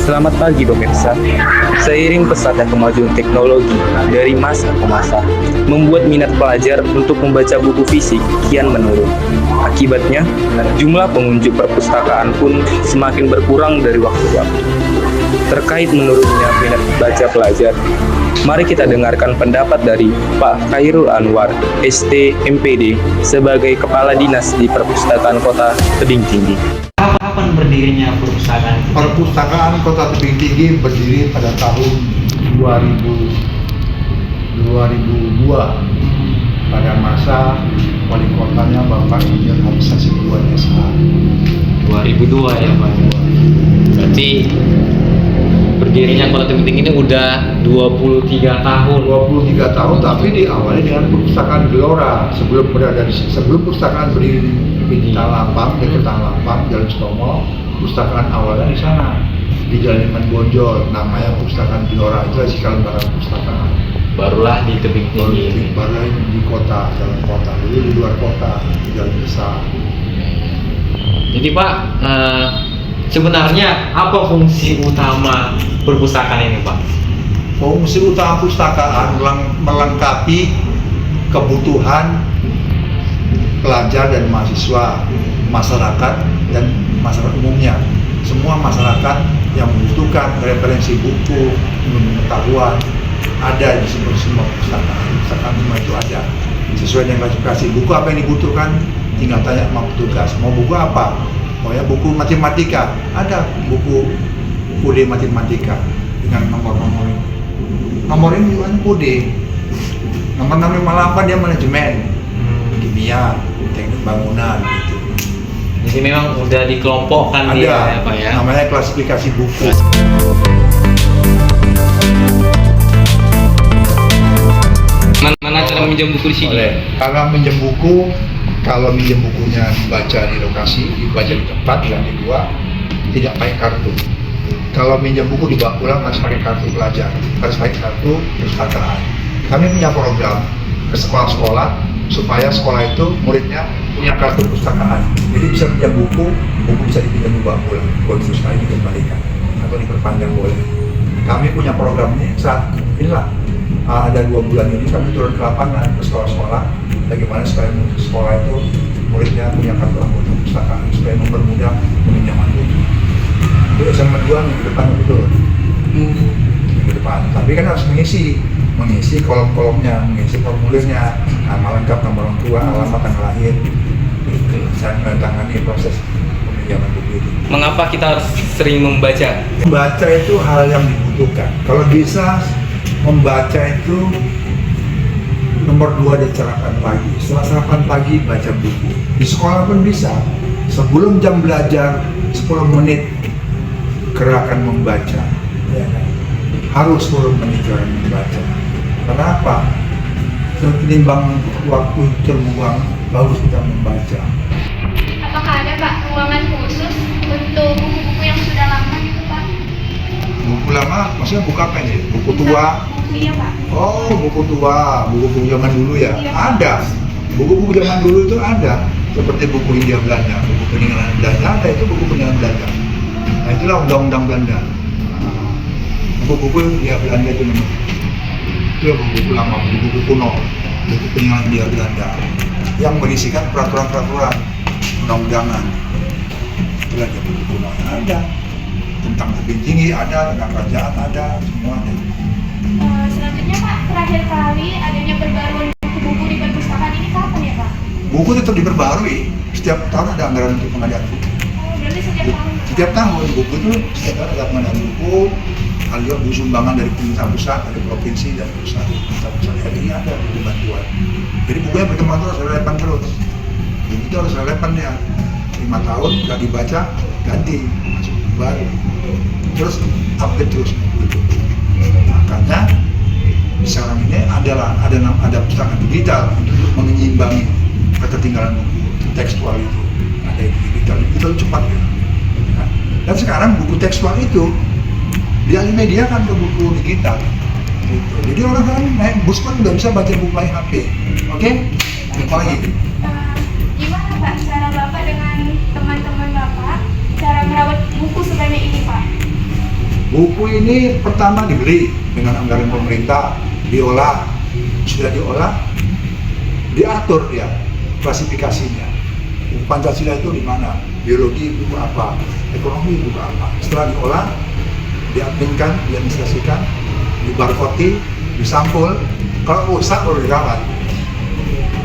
Selamat pagi pemirsa. Seiring pesatnya kemajuan teknologi dari masa ke masa, membuat minat pelajar untuk membaca buku fisik kian menurun. Akibatnya, jumlah pengunjung perpustakaan pun semakin berkurang dari waktu ke waktu. Terkait menurunnya minat baca pelajar, mari kita dengarkan pendapat dari Pak Khairul Anwar, ST MPD, sebagai Kepala Dinas di Perpustakaan Kota Tebing Tinggi. Kapan berdirinya perpustakaan? Perpustakaan Kota Tebing Tinggi berdiri pada tahun 2002 pada masa wali kotanya Bapak Insinyur Haji Sasibuan SH. 2002 ya Pak. Berarti berdirinya Kota Tebing Tinggi ini udah 23 tahun. 23 tahun, tapi diawali dengan perpustakaan Gelora sebelum perpustakaan berdiri di Tanglapang, dekat Tanglapang, Jalan Stomo. Perpustakaan awalnya di sana di Jalan Iman Bonjol, namanya Perpustakaan Gelora. Itu sih kalau barang perpustakaan. Barulah di Tebing Tinggi. Baru di kota, jalan kota, dulu di luar kota, di jalan besar. Jadi Pak, sebenarnya apa fungsi utama perpustakaan ini Pak? Fungsi utama perpustakaan melengkapi kebutuhan pelajar dan mahasiswa, masyarakat dan masyarakat umumnya. Semua masyarakat yang membutuhkan referensi buku, pengetahuan ada di semua perpustakaan. Perpustakaan semua itu ada. Sesuai dengan klasifikasi buku apa yang dibutuhkan, tinggal tanya sama petugas. Mau buku apa? Oh ya, buku matematika. Ada buku kode matematika dengan nomor-nomor. Nomor ini juga kode. Nomor 658 dia manajemen, kimia, teknik bangunan gitu. Jadi memang udah dikelompokkan Ada, dia ya Pak ya. namanya klasifikasi buku. Mana cara minjam buku di sini? Karena minjem buku, kalau minjem bukunya dibaca di lokasi, dibaca di tempat, di lantai 2, tidak pakai kartu. Kalau minjem buku dibawa pulang harus pakai kartu pelajar, harus pakai kartu perpustakaan. Kami punya program ke sekolah-sekolah supaya sekolah itu muridnya punya kartu perpustakaan. Jadi bisa pinjam buku bisa dipinjam dibawa pulang, khusus sekali dikembalikan atau diperpanjang boleh. Kami punya program ini saat inilah. Ada 2 bulan ini kami turun ke lapangan ke sekolah-sekolah bagaimana supaya sekolah itu muridnya punya kartu anggota perpustakaan supaya mempermudah peminjaman buku. Itu SMA 2 minggu depan betul. Minggu depan. Tapi kan harus mengisi kolom-kolomnya, mengisi formulirnya, nama lengkap, nomor orang tua, alamat, tanggal lahir. Dan menandatangani proses peminjaman buku itu. Mengapa kita harus sering membaca? Membaca itu hal yang dibutuhkan. Kalau bisa membaca itu nomor 2 sarapan pagi. Setelah sarapan pagi baca buku. Di sekolah pun bisa. Sebelum jam belajar 10 menit gerakan membaca. Ya kan? Harus 10 menit gerakan membaca. Kenapa? Ketimbang waktu terbuang, bagus kita membaca. Apakah ada Pak ruangan khusus untuk buku-buku yang sudah lama gitu Pak? Buku lama, maksudnya buku apa ini? Buku tua? Iya Pak. Oh, buku tua, buku-buku zaman dulu ya? Iya. Ada. Buku-buku zaman dulu itu ada. Seperti buku Hindia Belanda, buku peninggalan Belanda, ada itu buku peninggalan Belanda. Nah, itulah undang-undang Belanda. Nah, buku-buku Hindia Belanda itu namanya. Itu buku-buku lama, buku kuno, buku peninggalan Hindia Belanda yang berisikan peraturan-peraturan undang-undangan. Itulah dia buku kuno ada. Tentang tebing tinggi ada, tentang kerajaan ada, semua ada. Selanjutnya Pak, terakhir kali adanya perbaruan buku-buku di perpustakaan ini kapan ya Pak? Buku tetap diperbarui, setiap tahun ada anggaran untuk pengadaan buku. Oh, berarti setiap tahun. Setiap tahun buku itu setiap tahun ada pengadaan buku, ada buku sumbangan dari pemerintah pusat, dari provinsi, dari pusat, pemerintah pusat. Hari ini ada buku bantuan. Jadi bukunya berkembang terus, relevan terus. Buku itu harus relevan ya. 5 tahun nggak dibaca, ganti, masuk buku baru. Terus update terus buku itu. Makanya sekarang ini ada perpustakaan digital untuk menyimbangi ketertinggalan buku tekstual itu. Ada yang digital itu cepat ya. Dan sekarang buku tekstual itu dialih media kan ke buku digital. Gitu. Jadi orang-orang naik bus pun udah bisa baca buku pakai HP. Oke? Apalagi? Gimana Pak cara Bapak dengan teman-teman Bapak cara merawat buku sebanyak ini Pak? Buku ini pertama dibeli dengan anggaran pemerintah, diolah, sudah diolah, diatur ya klasifikasinya. Buku Pancasila itu di mana? Biologi buku apa? Ekonomi buku apa? Setelah diolah, diadminkan, diadministrasikan, dibarcode, disampul. Kalau rusak baru dirawat.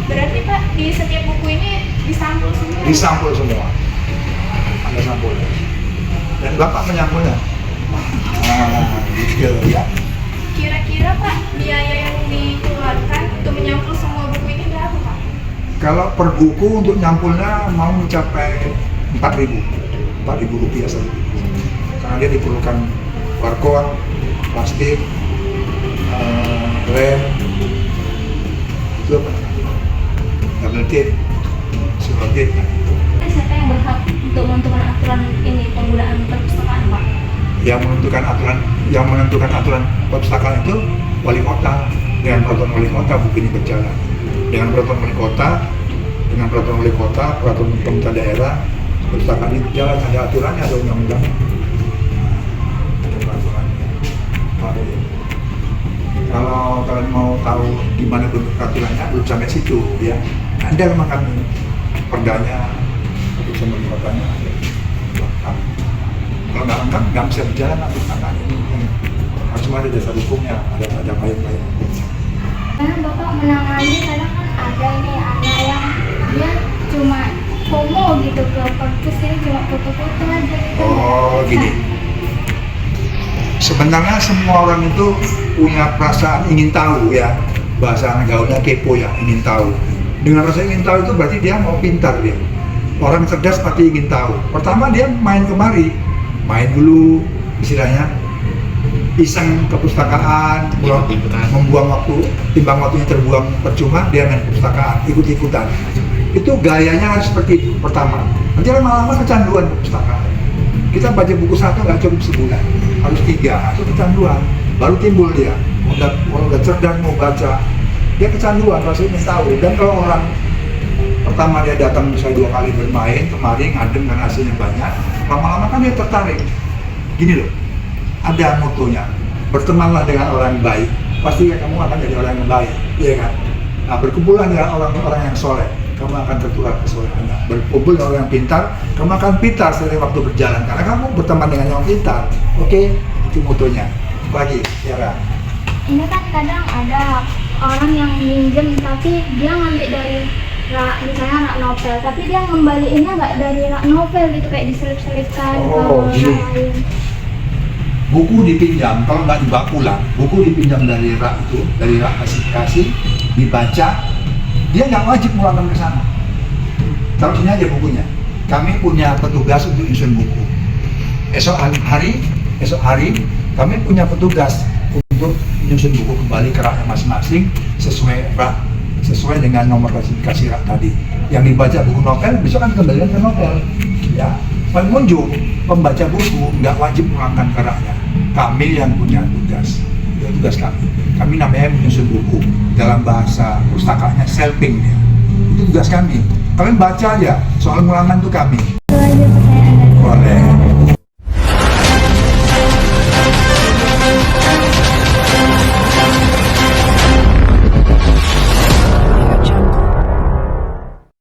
Berarti Pak, di setiap buku ini disampul semua? Disampul semua. Ada sampulnya. Dan Bapak menyampulnya. Nah, gitu ya. Kira-kira Pak, biaya yang dikeluarkan untuk menyampul semua buku ini berapa Pak? Kalau per buku untuk nyampulnya mau mencapai 4.000 rupiah saja. Karena dia diperlukan barcode, plastik, lem, itu apa? Double tape, silver tape. Siapa yang berhak untuk menentukan aturan ini penggunaan perpustakaan, Pak? Yang menentukan aturan perpustakaan itu wali kota. Dengan peraturan wali kota buku ini berjalan. Dengan peraturan wali kota, peraturan pemerintah daerah, perpustakaan ini berjalan, ada aturannya, ada undang-undangnya. Ada peraturannya. Kalau kalian mau tahu gimana bentuk peraturannya, belum sampai situ ya. Ada memang kami perdanya, keputusan wali kotanya ada lengkap. Kalau nggak lengkap, nggak bisa berjalan perpustakaan ini. Harus ada dasar hukumnya, ada payung-payung hukumnya. Karena Bapak menangani kadang kan ada nih anak yang dia cuma FOMO gitu ke perpus ini cuma foto-foto aja gitu. Oh gini, sebenarnya semua orang itu punya perasaan ingin tahu ya, bahasa anak gaulnya kepo ya, ingin tahu. Dengan rasa ingin tahu itu berarti dia mau pintar dia. Orang cerdas pasti ingin tahu. Pertama dia main kemari, main dulu istilahnya, iseng ke perpustakaan, membuang waktu, timbang waktunya terbuang percuma, dia main perpustakaan, ikut-ikutan. Itu gayanya harus seperti itu, pertama. Nanti lama-lama kecanduan perpustakaan. Kita baca buku satu nggak cukup sebulan, harus 3, itu kecanduan. Baru timbul dia, udah cerdas mau baca, dia kecanduan, pasti ingin tahu. Dan kalau orang pertama dia datang misalnya 2 kali bermain, kemarin ngadem dan hasilnya banyak, lama-lama kan dia tertarik. Gini loh, ada motonya, bertemanlah dengan orang baik, pasti kamu akan jadi orang yang baik, iya kan? Nah, berkumpulan dengan orang-orang yang soleh, kamu akan tertular kesolehannya. Berkumpul dengan orang yang pintar, kamu akan pintar seiring waktu berjalan, karena kamu berteman dengan yang pintar. Oke, itu motonya. Lagi, Tiara. Ini kan kadang ada orang yang minjem tapi dia ngambil dari misalnya rak novel, tapi dia ngembaliinnya nggak dari rak novel gitu, kayak diselip-selipkan Oh, ke gini. yang lain. Buku dipinjam, kalau nggak dibawa pulang, buku dipinjam dari rak itu, dari rak kasih, dibaca, dia nggak wajib pulangkan ke sana. Taruh sini aja bukunya. Kami punya petugas untuk nyusun buku. Esok hari kami punya petugas untuk nyusun buku kembali ke raknya masing-masing sesuai rak, sesuai dengan nomor klasifikasi rak tadi. Yang dibaca buku novel besok kan kembalikan ke novel. Ya, pengunjung pembaca buku nggak wajib pulangkan ke raknya. Kami yang punya tugas. Itu tugas kami. Kami namanya menyusun buku, dalam bahasa pustakanya selfing ya. Itu tugas kami. Kalian baca aja, soal ulangan itu kami. Itu aja pertanyaan dari Boleh.